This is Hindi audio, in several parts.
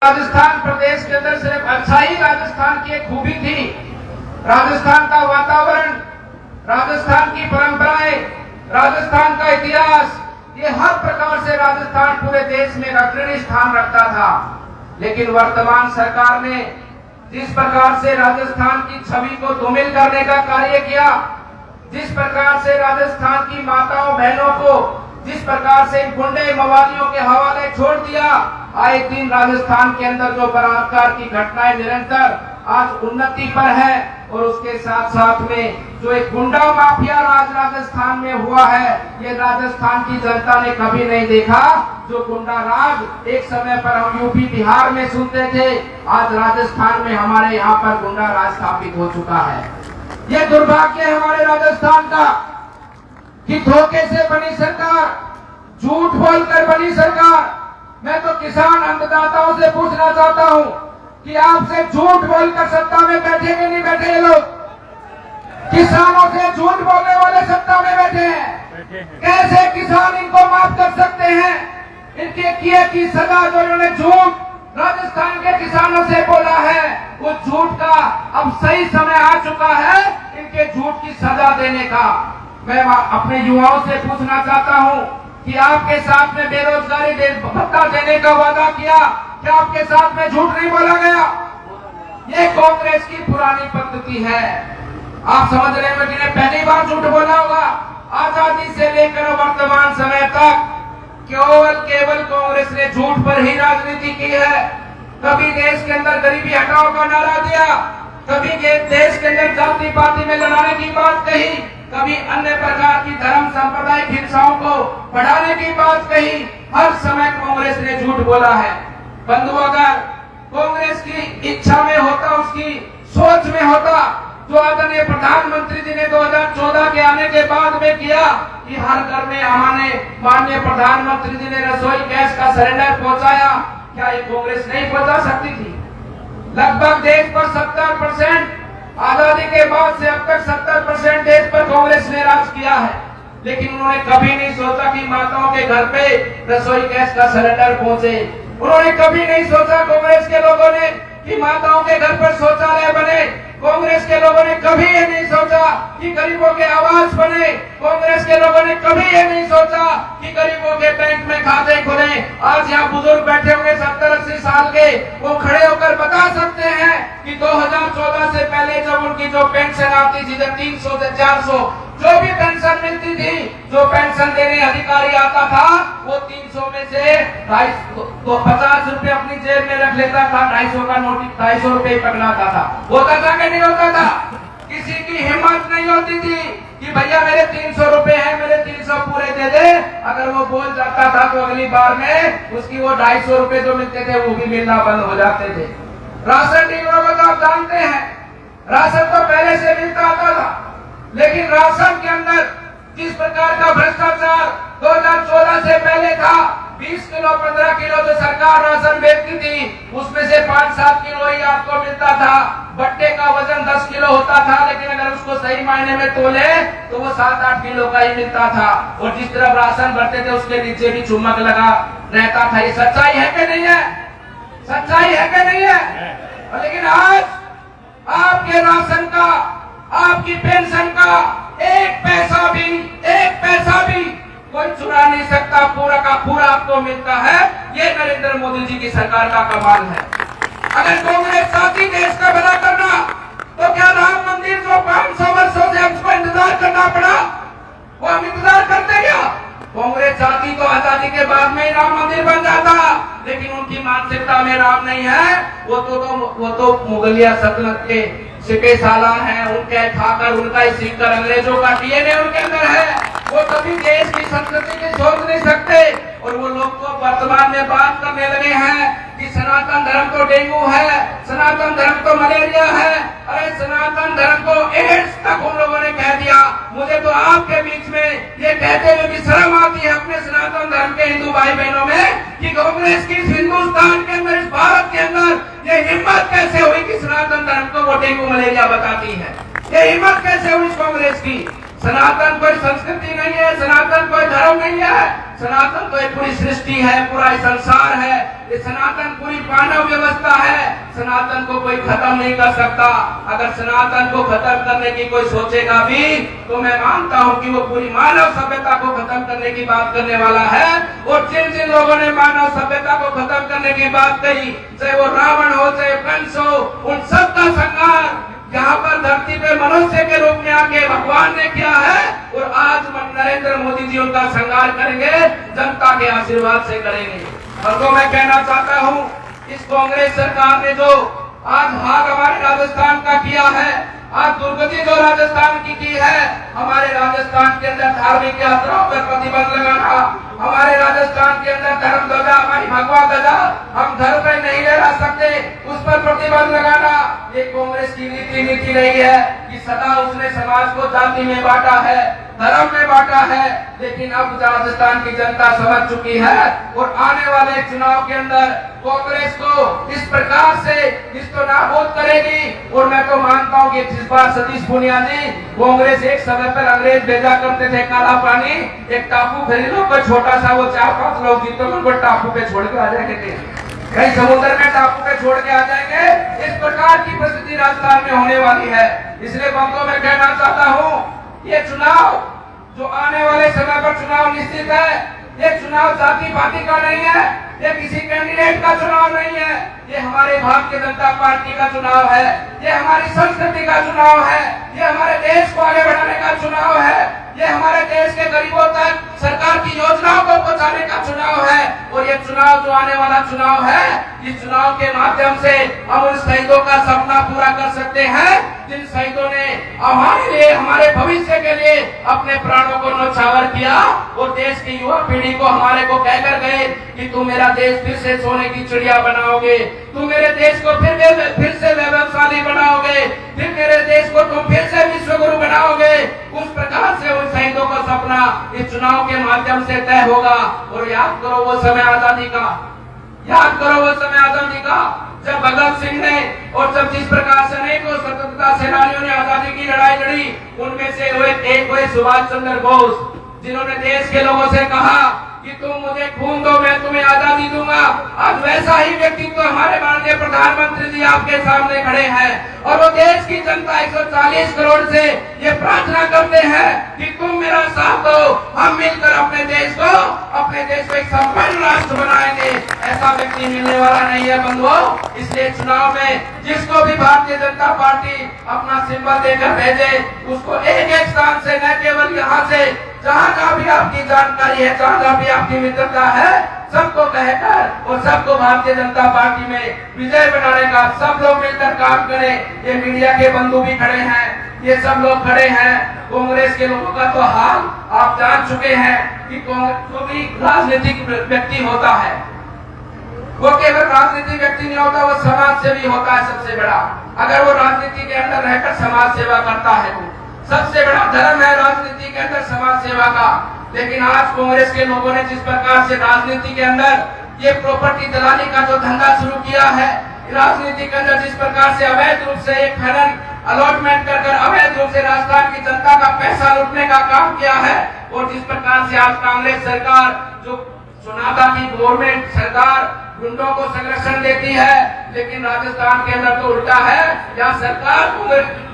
राजस्थान प्रदेश के अंदर सिर्फ अच्छा ही राजस्थान की एक खूबी थी। राजस्थान का वातावरण, राजस्थान की परंपराएं, राजस्थान का इतिहास, ये हर प्रकार से राजस्थान पूरे देश में अग्रणी स्थान रखता था। लेकिन वर्तमान सरकार ने जिस प्रकार से राजस्थान की छवि को धूमिल करने का कार्य किया, जिस प्रकार से राजस्थान की माताओं बहनों को जिस प्रकार से गुंडे मवालियों के हवाले छोड़ दिया, आए दिन राजस्थान के अंदर जो बलात्कार की घटनाएं निरंतर आज उन्नति पर है और उसके साथ साथ में जो एक गुंडा माफिया राज राजस्थान में हुआ है, ये राजस्थान की जनता ने कभी नहीं देखा। जो गुंडा राज एक समय पर हम यूपी बिहार में सुनते थे, आज राजस्थान में हमारे यहाँ पर गुंडा राज स्थापित हो चुका है। ये दुर्भाग्य है हमारे राजस्थान का कि धोखे से बनी सरकार, झूठ बोलकर बनी सरकार। मैं तो किसान अन्नदाताओं से पूछना चाहता हूं कि आपसे झूठ बोलकर सत्ता में बैठे कि नहीं बैठे ये लोग? किसानों से झूठ बोलने वाले सत्ता में बैठे हैं। कैसे किसान इनको माफ कर सकते हैं? इनके किए की सजा जो इन्होंने झूठ राजस्थान के किसानों से बोला है, वो झूठ का अब सही समय आ चुका है इनके झूठ की सजा देने का। मैं अपने युवाओं से पूछना चाहता हूं कि आपके साथ में बेरोजगारी भत्ता देने का वादा किया, क्या आपके साथ में झूठ नहीं बोला गया? ये कांग्रेस की पुरानी पद्धति है। आप समझ रहे हैं कि पहली बार झूठ बोला होगा। आजादी से लेकर वर्तमान समय तक केवल कांग्रेस ने झूठ पर ही राजनीति की है। कभी देश के अंदर गरीबी हटाओ का नारा दिया, कभी देश के अंदर जाति पाति में लड़ाने की बात कही, कभी अन्य प्रकार की धर्म सांप्रदायिक हिंसाओं को बढ़ाने की बात कही। हर समय कांग्रेस ने झूठ बोला है। बंधुओं, अगर कांग्रेस की इच्छा में होता, उसकी सोच में होता, जो आदरणीय प्रधानमंत्री जी ने 2014 के आने के बाद में किया कि हर घर में हमारे माननीय प्रधानमंत्री जी ने रसोई गैस का सिलेंडर पहुंचाया, क्या ये कांग्रेस नहीं पहुंचा सकती थी? लगभग देश पर 70% आजादी के बाद से अब तक 70% देश पर कांग्रेस ने राज किया है। लेकिन उन्होंने कभी नहीं सोचा कि माताओं के घर पे रसोई गैस का सिलेंडर पहुंचे। उन्होंने कभी नहीं सोचा, कांग्रेस के लोगों ने, कि माताओं के घर पर शौचालय बने। कांग्रेस के लोगों ने कभी ये नहीं सोचा कि गरीबों के आवास बने। कांग्रेस के लोगों ने कभी ये नहीं सोचा कि गरीबों के बैंक में खाते खुले। आज यहाँ बुजुर्ग बैठे होंगे 70-80 साल के, वो खड़े होकर बता सकते हैं कि 2014 से पहले जब उनकी जो पेंशन आती थी, 300 से 400 जो भी पेंशन मिलती थी, जो पेंशन देने अधिकारी आता था, वो 300 में से 50 रुपए अपनी जेब में रख लेता था, 250 का नोट 250 रुपए पकड़ाता था। होता था कि नहीं होता था? किसी की हिम्मत नहीं होती थी कि भैया मेरे 300 रुपए हैं, मेरे 300 पूरे दे दे। अगर वो बोल जाता था तो अगली बार में उसकी वो 250 रुपए जो मिलते थे वो भी मिलना बंद हो जाते थे। राशन डीलरों को तो आप जानते हैं, राशन तो पहले से मिलता आता था, लेकिन राशन के अंदर किस प्रकार का भ्रष्टाचार 2014 से पहले था। 20 किलो 15 किलो जो सरकार राशन बेचती थी, उसमें से 5-7 किलो ही आपको मिलता था। बट्टे का वजन 10 किलो होता था, लेकिन अगर उसको सही मायने में तोले तो वो 7-8 किलो का ही मिलता था। और जिस तरफ राशन भरते थे उसके नीचे भी चुम्बक लगा रहता था। ये सच्चाई है कि नहीं है? सच्चाई है कि नहीं है? लेकिन आज आपके राशन का, आपकी पेंशन का एक पैसा भी कोई चुरा नहीं सकता, पूरा का पूरा आपको मिलता है। ये नरेंद्र मोदी जी की सरकार का कमाल है। अगर कांग्रेस चाहती देश का भला करना, तो क्या राम मंदिर जो 500 वर्षों से हमको इंतजार करना पड़ा, वो हम इंतजार करते क्या? कांग्रेस चाहती तो आजादी के बाद में ही राम मंदिर बन जाता, लेकिन उनकी मानसिकता में राम नहीं है। वो तो मुगलिया सल्तनत के सिपे सालार हैं, उनके खाकर उनका ही सीखकर अंग्रेजों का डीएनए उनके अंदर है। वो कभी देश की संस्कृति की सोच नहीं सकते। और वो लोग तो वर्तमान में बात करने लगे हैं कि सनातन धर्म तो डेंगू है, सनातन धर्म तो मलेरिया है, अरे सनातन धर्म को एड्स तक उन लोगों ने कह दिया। मुझे तो आपके बीच में ये कहते हुए भी शर्म आती है अपने सनातन धर्म के हिंदू भाई बहनों में कि कांग्रेस की हिंदुस्तान के अंदर, इस भारत के अंदर ये हिम्मत कैसे हुई कि सनातन धर्म को वो डेंगू मलेरिया बताती है? ये हिम्मत कैसे हुई कांग्रेस की? सनातन कोई संस्कृति नहीं है, सनातन कोई धर्म नहीं है, सनातन तो एक पूरी सृष्टि है, पूरा संसार है, ये सनातन पूरी मानव व्यवस्था है। सनातन को कोई खत्म नहीं कर सकता। अगर सनातन को खत्म करने की कोई सोचेगा भी तो मैं मानता हूं कि वो पूरी मानव सभ्यता को खत्म करने की बात करने वाला है। और जिन जिन लोगों ने मानव सभ्यता को खत्म करने की बात कही, चाहे वो रावण हो, चाहे कंस हो, उन सबका संहार यहाँ पर धरती पे मनुष्य के रूप में आके भगवान ने किया है। और आज नरेंद्र मोदी जी उनका संहार करेंगे, जनता के आशीर्वाद से करेंगे। और तो मैं कहना चाहता हूँ, इस कांग्रेस सरकार ने जो आज भाग हमारे राजस्थान का किया है, आज दुर्गति जो राजस्थान की है, हमारे राजस्थान के अंदर धार्मिक यात्राओं पर प्रतिबंध लगाना, हमारे राजस्थान के अंदर धर्म ध्वजा, हमारी भगवा ध्वजा हम धर्म में नहीं लहरा सकते, उस पर प्रतिबंध लगाना, ये कांग्रेस की नीति नहीं है कि सदा उसने समाज को जाति में बांटा है, धर्म में बांटा है। लेकिन अब राजस्थान की जनता समझ चुकी है और आने वाले चुनाव के अंदर कांग्रेस को इस प्रकार से इसको नाबूद करेगी। और मैं तो मानता हूँ कि जिस बार सतीश पूनिया जी कांग्रेस एक समय पर अंग्रेज भेजा करते थे काला पानी, एक टापू खरीदो कोई छोटा सा, वो 4-5 लोग जीतो उनको टापू पे छोड़ के आ जाएंगे, कहीं समुद्र में टापू पे छोड़ के आ जाएंगे। इस प्रकार की परिस्थिति राजस्थान में होने वाली है। इसलिए बंधुओं में कहना चाहता हूँ, ये चुनाव जो आने वाले समय पर चुनाव निश्चित है, ये चुनाव जाति पाति का नहीं है, ये किसी कैंडिडेट का चुनाव नहीं है, ये हमारे भारतीय जनता पार्टी का चुनाव है, ये हमारी संस्कृति का चुनाव है, ये हमारे देश को आगे बढ़ाने का चुनाव है, ये हमारे देश के गरीबों तक सरकार की योजनाओं को पहुंचाने का चुनाव है। और ये चुनाव जो आने वाला चुनाव है, इस चुनाव के माध्यम से हम उन शहीदों का सपना पूरा कर सकते हैं जिन शहीदों ने हमारे लिए, हमारे भविष्य के लिए अपने प्राणों को न्यौछावर किया और देश की युवा पीढ़ी को हमारे को कहकर गए कि तुम मेरा देश फिर से सोने की चिड़िया बनाओगे, तुम मेरे देश को फिर से वैभवशाली बनाओगे, फिर मेरे देश को तुम फिर से विश्वगुरु बनाओगे। उस प्रकार से उन शहीदों का सपना इस चुनाव के माध्यम से तय होगा। और याद करो वो समय आजादी का, याद करो वो समय आजादी का, जब भगत सिंह ने और जब जिस प्रकार से अनेकों स्वतंत्रता सेनानियों ने आजादी की लड़ाई लड़ी, उनमें से एक हुए सुभाष चंद्र बोस, जिन्होंने देश के लोगों से कहा कि तुम मुझे खून दो, मैं तुम्हें आजादी दूंगा। आज वैसा ही व्यक्तित्व हमारे माननीय प्रधानमंत्री जी आपके सामने खड़े हैं और वो देश की जनता 140 करोड़ से ये प्रार्थना करते हैं कि तुम मेरा साथ दो, हम मिलकर अपने देश को एक संपन्न राष्ट्र बनाएंगे। ऐसा व्यक्ति मिलने वाला नहीं है बंधुओं। इसलिए चुनाव में जिसको भी भारतीय जनता पार्टी अपना सिंबल देकर भेजे, उसको एक स्थान से, न केवल यहाँ से, जहाँ भी आपकी जानकारी है, जहाँ भी आपकी मित्रता है, सबको कहकर और सबको भारतीय जनता पार्टी में विजय बनाने का सब लोग मिलकर काम करें। ये मीडिया के बंधु भी खड़े हैं, ये सब लोग खड़े हैं। कांग्रेस के लोगों का तो हाल आप जान चुके हैं कि जो भी राजनीतिक व्यक्ति होता है वो केवल राजनीतिक व्यक्ति नहीं होता, वो समाज सेवी होता है सबसे बड़ा। अगर वो राजनीति के अंदर रहकर समाज सेवा करता है, वो सबसे बड़ा धर्म है राजनीति के अंदर समाज सेवा का। लेकिन आज कांग्रेस के लोगों ने जिस प्रकार से राजनीति के अंदर ये प्रॉपर्टी दलाली का जो धंधा शुरू किया है, राजनीति के अंदर जिस प्रकार से अवैध रूप से एक खनन अलॉटमेंट कर अवैध रूप से राजस्थान की जनता का पैसा लूटने का काम किया है, और जिस प्रकार से आज कांग्रेस सरकार जो चुनाव की गवर्नमेंट सरकार गुंडों को संरक्षण देती है, लेकिन राजस्थान के अंदर तो उल्टा है, यहाँ सरकार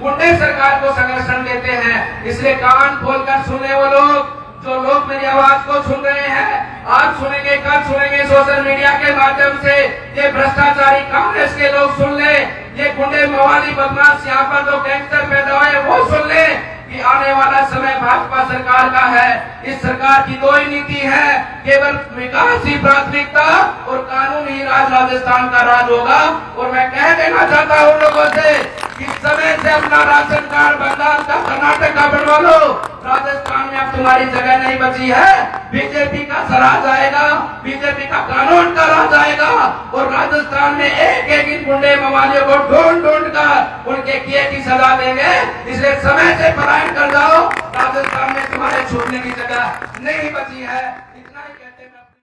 गुंडे सरकार को संरक्षण देते हैं। इसलिए कान खोलकर सुने वो लोग, जो लोग मेरी आवाज को सुन रहे हैं, आज सुनेंगे, कल सुनेंगे सोशल मीडिया के माध्यम से, ये भ्रष्टाचारी कांग्रेस के लोग सुन ले, ये गुंडे मवाली बदमाश यहाँ पर जो गैंगस्टर पैदा हुए वो सुन ले कि आने वाला समय भाजपा सरकार का है। इस सरकार की दो ही नीति है, केवल विकास ही प्राथमिकता और कानून ही राज राजस्थान का राज होगा। और मैं कह देना चाहता हूँ लोगों से कि समय से अपना राशन कार्ड बंगाल का, कर्नाटक का बनवा लो, राजस्थान में अब तुम्हारी जगह नहीं बची है। बीजेपी का राज आएगा, बीजेपी का कानून का राज आएगा और राजस्थान में एक एक गुंडे मवालियों को ढूंढ कर उनके किए की सजा देंगे। इसलिए समय से पलायन कर जाओ, राजस्थान में तुम्हारे छूटने की जगह नहीं बची है।